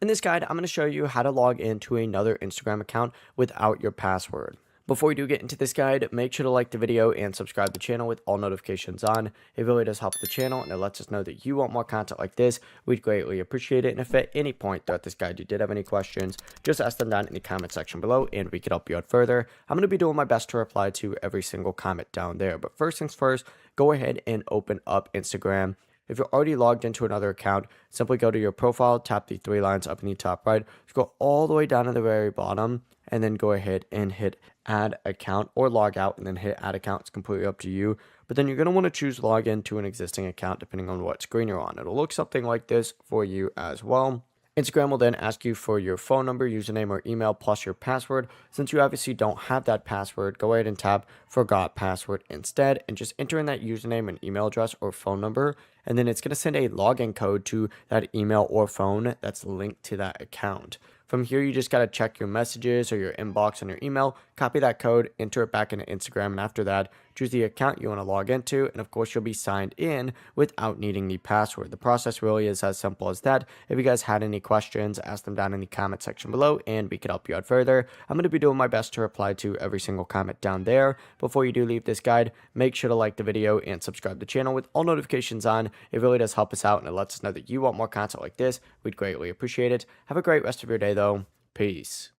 In this guide, I'm going to show you how to log into another Instagram account without your password. Before we do get into this guide, make sure to like the video and subscribe to the channel with all notifications on. It really does help the channel and it lets us know that you want more content like this. We'd greatly appreciate it. And if at any point throughout this guide you did have any questions, just ask them down in the comment section below and we could help you out further. I'm going to be doing my best to reply to every single comment down there. But first things first, go ahead and open up Instagram. If you're already logged into another account, simply go to your profile, tap the three lines up in the top right, scroll all the way down to the very bottom, and then go ahead and hit add account or log out and then hit add account. It's completely up to you. But then you're going to want to choose login to an existing account depending on what screen you're on. It'll look something like this for you as well. Instagram will then ask you for your phone number, username, or email plus your password. Since you obviously don't have that password, go ahead and tap forgot password instead and just enter in that username and email address or phone number. And then it's going to send a login code to that email or phone that's linked to that account. From here, you just got to check your messages or your inbox on your email, copy that code, enter it back into Instagram, and after that, choose the account you want to log into, and of course, you'll be signed in without needing the password. The process really is as simple as that. If you guys had any questions, ask them down in the comment section below, and we could help you out further. I'm going to be doing my best to reply to every single comment down there. Before you do leave this guide, make sure to like the video and subscribe to the channel with all notifications on. It really does help us out, and it lets us know that you want more content like this. We'd greatly appreciate it. Have a great rest of your day, though. Peace.